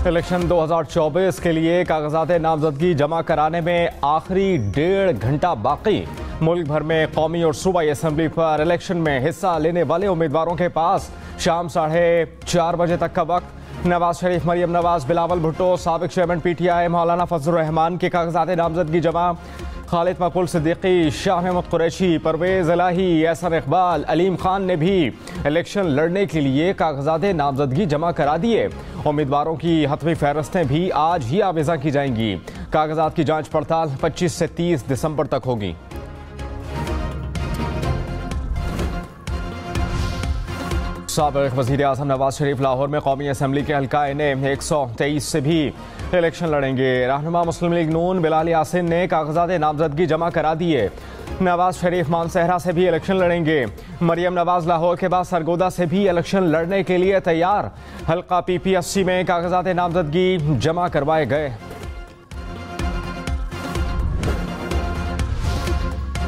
Election 2024 के लिए कागजात नामजदगी जमा कराने में आखिरी 1.5 घंटा बाकी। मुल्क भर में कौमी और सूबाई असम्बली पर इलेक्शन में हिस्सा लेने वाले उम्मीदवारों के पास शाम 4:30 बजे तक का वक्त। नवाज शरीफ, मरियम नवाज, बिलावल भुट्टो, साबिक चेयरमैन PTI मौलाना फजलुर रहमान के कागजात नामजदगी जमा। खालिद मकबूल सिद्दीकी, शाह महमूद कुरैशी, परवेज इलाही, एहसन इकबाल, अलीम खान ने भी इलेक्शन लड़ने के लिए कागजात नामजदगी जमा करा दिए। उम्मीदवारों की हतमी फहरिस्तें भी आज ही आवेज़ा की जाएंगी। कागजात की जांच पड़ताल 25 से 30 दिसंबर तक होगी। साबिक वज़ीर आज़म नवाज शरीफ लाहौर में कौमी असम्बली के हल्का NA 123 से भी इलेक्शन लड़ेंगे। रहनुमा मुस्लिम लीग नून बिलाल यासिन ने कागजात नामजदगी जमा करा दिए। नवाज शरीफ मानसहरा से भी इलेक्शन लड़ेंगे। मरियम नवाज लाहौर के बाद सरगोदा से भी इलेक्शन लड़ने के लिए तैयार। हल्का PP80 में कागजात नामजदगी जमा करवाए गए।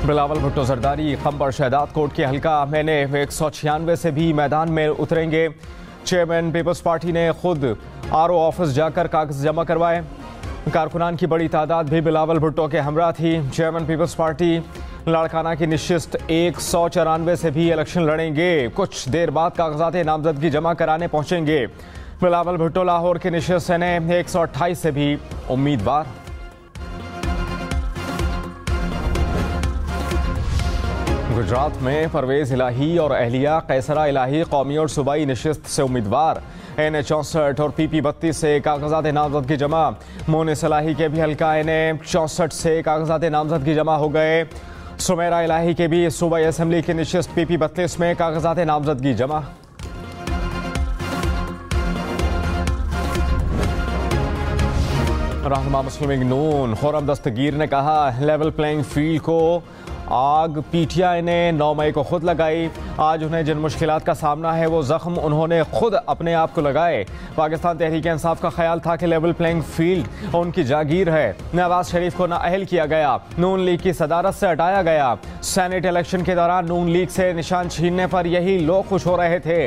बिलावल भुट्टो जरदारी खंबर शहदाद कोट के हल्का NA 196 से भी मैदान में उतरेंगे। चेयरमैन पीपल्स पार्टी ने खुद RO ऑफिस जाकर कागज जमा करवाए। कारकुनान की बड़ी तादाद भी बिलावल भुट्टो के हमरा थी। चेयरमैन पीपल्स पार्टी लाड़काना की निशिस्त 194 से भी इलेक्शन लड़ेंगे। कुछ देर बाद कागजात नामजदगी जमा कराने पहुंचेंगे। बिलावल भुट्टो लाहौर की निशिस्त NA 128 से भी उम्मीदवार। गुजरात में परवेज इलाही और अहलिया कैसरा इलाही कौमी और सूबाई नशिस्त से उम्मीदवार। NA 64 और PP32 से कागजात नामजदगी जमा। मोनिस इलाही के भी हल्का NA 64 से कागजात नामजदगी जमा हो गए। सुमेरा इलाही के भी सूबाई असम्बली की नशिस्त PP32 में कागजात नामजदगी जमा। रहनुमा मुस्लिम लीग नून खुर्रम दस्तगीर ने कहा, लेवल प्लेइंग फील्ड को आग PTI ने 9 मई को खुद लगाई। आज उन्हें जिन मुश्किलात का सामना है वो जख्म उन्होंने खुद अपने आप को लगाए। पाकिस्तान तहरीक इंसाफ का ख्याल था कि लेवल प्लेइंग फील्ड उनकी जागीर है। नवाज शरीफ को नाअहल किया गया, नून लीग की सदारत से हटाया गया। सेनेट इलेक्शन के दौरान नून लीग से निशान छीनने पर यही लोग खुश हो रहे थे।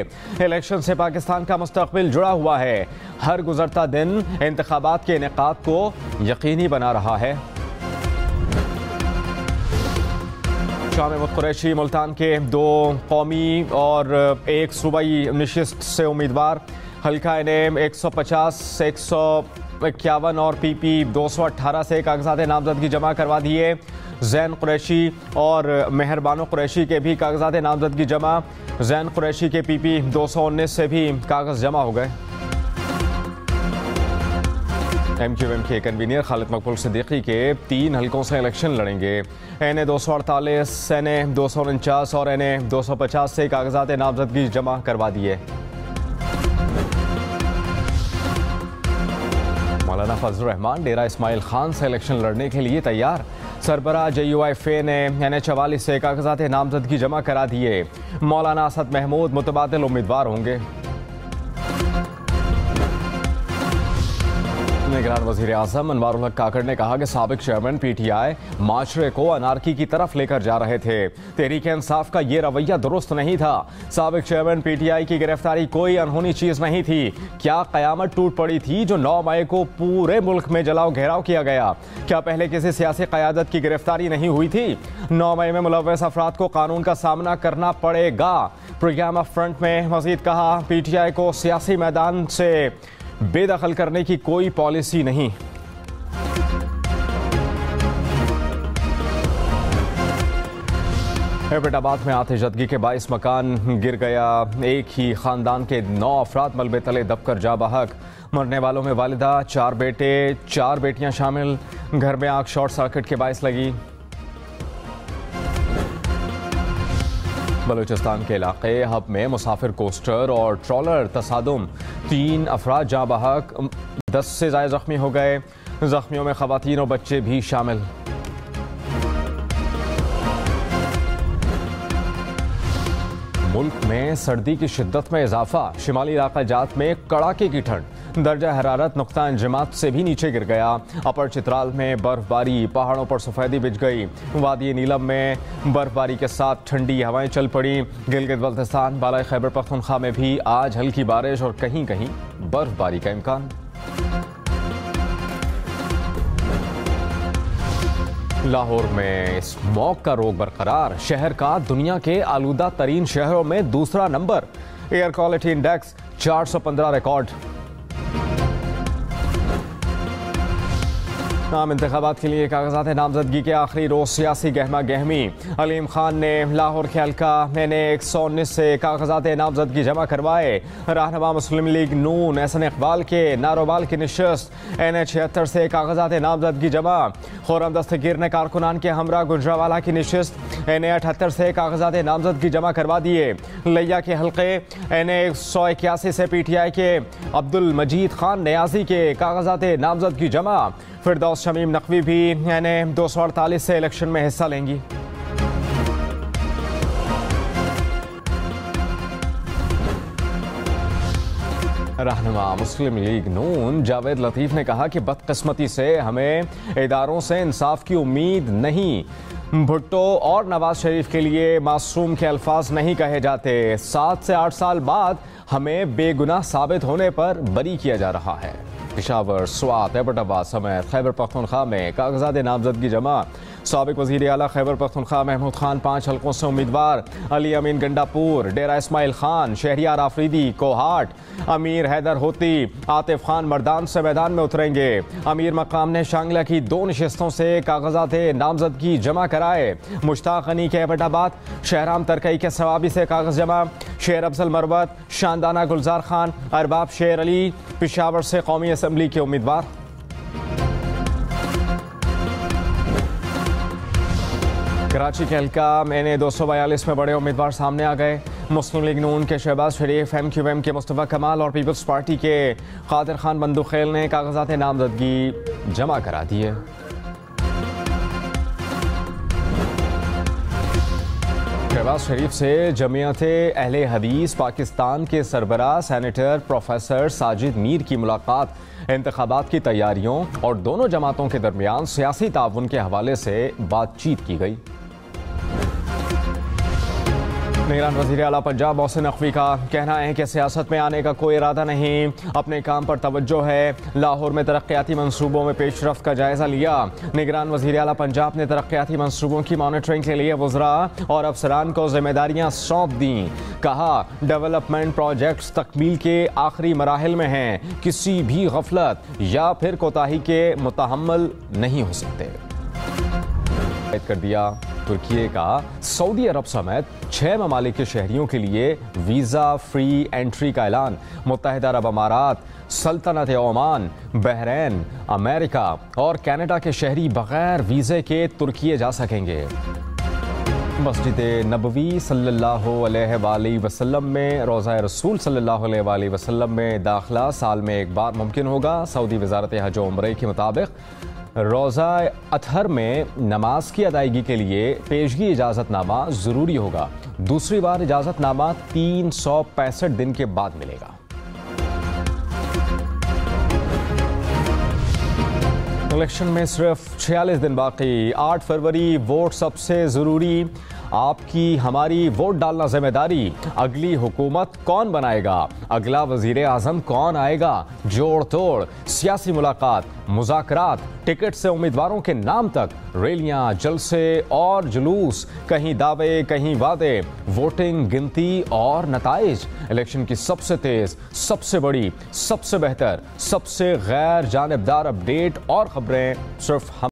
इलेक्शन से पाकिस्तान का मुस्तकबिल जुड़ा हुआ है। हर गुजरता दिन इंतखाबात के इनेकाद को यकीनी बना रहा है। शाह महमूद कुरैशी मुल्तान के 2 कौमी और 1 सूबाई नशिस्त से उम्मीदवार। हल्का NA 150, 151 और PP 218 से कागजात नामजदगी जमा करवा दिए। जैन कुरैशी और मेहरबानो कुरैशी के भी कागजात नामजदगी जमा। जैन कुरैशी के PP 219 से भी कागज जमा हो गए। MQM के कन्वीनर खालिद मकबूल सिद्दीकी के 3 हल्कों से इलेक्शन लड़ेंगे। NA 248, NA 249 और NA 250 से कागजात नामजदगी जमा करवा दिए। मौलाना फजलुर रहमान डेरा इस्माइल खान से इलेक्शन लड़ने के लिए तैयार। सरबराह JUIFA ने NA 44 से कागजात नामजदगी जमा करा दिए। मौलाना असद महमूद मुतबादिल उम्मीदवार होंगे। निगरान वज़ीर आज़म अनवारुल हक काकड़ ने कहा कि साबिक चेयरमैन PTI माशरे को अनारकी की तरफ लेकर जा रहे थे। तहरीक इंसाफ का ये रवैया दुरुस्त नहीं था। साबिक चेयरमैन PTI की गिरफ्तारी कोई अनहोनी चीज़ नहीं थी। क्या क़यामत टूट पड़ी थी जो 9 मई को पूरे मुल्क में जलाओ घेराव किया गया? क्या पहले किसी सियासी क़यादत की गिरफ्तारी नहीं हुई थी? 9 मई में मुलव्वस अफराद को कानून का सामना करना पड़ेगा। प्रोग्राम ऑफ फ्रंट में मज़ीद कहा, PTI को सियासी मैदान से बेदखल करने की कोई पॉलिसी नहीं। एबटाबाद में आतिशज़दगी के 22 मकान गिर गया। एक ही खानदान के 9 अफराद मलबे तले दबकर जा बहक। मरने वालों में वालिदा, 4 बेटे, 4 बेटियां शामिल। घर में आग शॉर्ट सर्किट के बायस लगी। बलूचिस्तान के इलाके हब में मुसाफिर कोस्टर और ट्रॉलर तसादुम, 3 अफराद जाँ बहक, 10 से ज़्यादा जख्मी हो गए। जख्मियों में खवातीन और बच्चे भी शामिल। मुल्क में सर्दी की शिद्दत में इजाफा। शिमाली इलाका जात में कड़ाके की ठंड। दर्जा हरारत नुक्ता इंजमात से भी नीचे गिर गया। अपर चित्राल में बर्फबारी, पहाड़ों पर सफेदी बिछ गई। वादी नीलम में बर्फबारी के साथ ठंडी हवाएं चल पड़ी। गिलगित बल्तिस्तान, बालाई खैबर पख्तूनख्वा में भी आज हल्की बारिश और कहीं कहीं बर्फबारी का इम्कान। लाहौर में स्मॉग का रोग बरकरार, शहर का दुनिया के आलूदा तरीन शहरों में दूसरा number. Air quality index 415 record. आम इंतखाबात के लिए कागजात नामजदगी के आखिरी रोज सियासी गहमा गहमी। अलीम खान ने लाहौर के हल्का NA-119 से कागजात नामजदगी जमा करवाए। रहनुमा मुस्लिम लीग नून एहसन इकबाल के नारोबाल की नशस्त। NA-76 से कागजात नामजदगी जमा। खुर्रम दस्तगीर ने कारकुनान के हमरा गुजरावाला की नशस्त। NA-78 से कागजात नामजदगी जमा करवा दिए। लिया के हल्के NA-181 से PTI के अब्दुल मजीद खान न्याजी के कागजात नामजदगी जमा। फिरदौस शमीम नकवी भी NA-248 से इलेक्शन में हिस्सा लेंगी। रहनुमा मुस्लिम लीग नून जावेद लतीफ ने कहा कि बदकिस्मती से हमें इदारों से इंसाफ की उम्मीद नहीं। भुट्टो और नवाज शरीफ के लिए मासूम के अल्फाज नहीं कहे जाते। 7 से 8 साल बाद हमें बेगुनाह साबित होने पर बरी किया जा रहा है। पेशावर, स्वात, एबटाबाद समेत खैबर पख्तूनख्वा में कागजात नामजदगी जमा। साबिक वज़ीर आला खैबर पख्तूनख्वा महमूद खान 5 हल्कों से उम्मीदवार। अली अमीन गंडापुर, डेरा इस्माइल खान, शहरियार आफरीदी, कोहाट, अमीर हैदर होती, आतिफ खान मर्दान से मैदान में उतरेंगे। अमीर मकाम ने शांगला की 2 नशिस्तों से कागजात नामजदगी जमा कराए। मुश्ताक गनी के एबटाबाद, शहराम तरकई के सवाबी से कागज जमा। शेर अफजल मरवत, शानदाना गुलजार खान, अरबाब शेर अली पेशावर से कौमी असम्बली के उम्मीदवार। कराची के हल्का NA-242 में बड़े उम्मीदवार सामने आ गए। मुस्लिम लीग नून के शहबाज शरीफ, MQM के मुस्तफा कमाल और पीपल्स पार्टी के कादिर खान बंदूखेल ने कागजात नामजदगी जमा करा दिए। शहबाज शरीफ से जमीयत अहले हदीस पाकिस्तान के सरबराह सेनेटर प्रोफेसर साजिद मीर की मुलाकात। इंतखाबात की तैयारियों और दोनों जमातों के दरमियान सियासी ताउन के हवाले से बातचीत की गई। निगरान वज़ीर आला पंजाब मोहसिन नकवी का कहना है कि सियासत में आने का कोई इरादा नहीं, अपने काम पर तवज्जो है। लाहौर में तरक्याती मंसूबों में पेशरफ्त का जायजा लिया। निगरान वज़ीर आला पंजाब ने तरक्याती मंसूबों की मॉनिटरिंग के लिए वज़रा और अफसरान को जिम्मेदारियां सौंप दी। कहा डेवलपमेंट प्रोजेक्ट्स तकमील के आखिरी मराहिल में हैं, किसी भी गफलत या फिर कोताही के मुतहम्मल नहीं हो सकते। कर दिया तुर्की का सऊदी अरब समेत 6 ममालिक के शहरियों के लिए वीज़ा फ्री एंट्री का ऐलान। मुत्तहिदा अरब अमारात, सल्तनत ओमान, बहरीन, अमेरिका और कनाडा के शहरी बगैर वीज़े के तुर्की जा सकेंगे। मस्जिद नबवी सल्लल्लाहु अलैहि वसल्लम में रोज़ा रसूल सल्लल्लाहु अलैहि वसल्लम में दाखिला साल में एक बार मुमकिन होगा। सऊदी वज़ारत हज व उम्रे के मुताबिक रोज़ा अतहर में नमाज की अदायगी के लिए पेशगी इजाज़तनामा ज़रूरी होगा। दूसरी बार इजाज़तनामा 365 दिन के बाद मिलेगा। इलेक्शन में सिर्फ 46 दिन बाकी। 8 फरवरी वोट सबसे ज़रूरी। आपकी हमारी वोट डालना जिम्मेदारी। अगली हुकूमत कौन बनाएगा, अगला वजीर आजम कौन आएगा, जोड़ तोड़ सियासी मुलाकात, मुज़ाकरात, टिकट से उम्मीदवारों के नाम तक, रैलियां, जलसे और जुलूस, कहीं दावे कहीं वादे, वोटिंग, गिनती और नताइज। इलेक्शन की सबसे तेज, सबसे बड़ी, सबसे बेहतर, सबसे गैर जानिबदार अपडेट और खबरें सिर्फ हम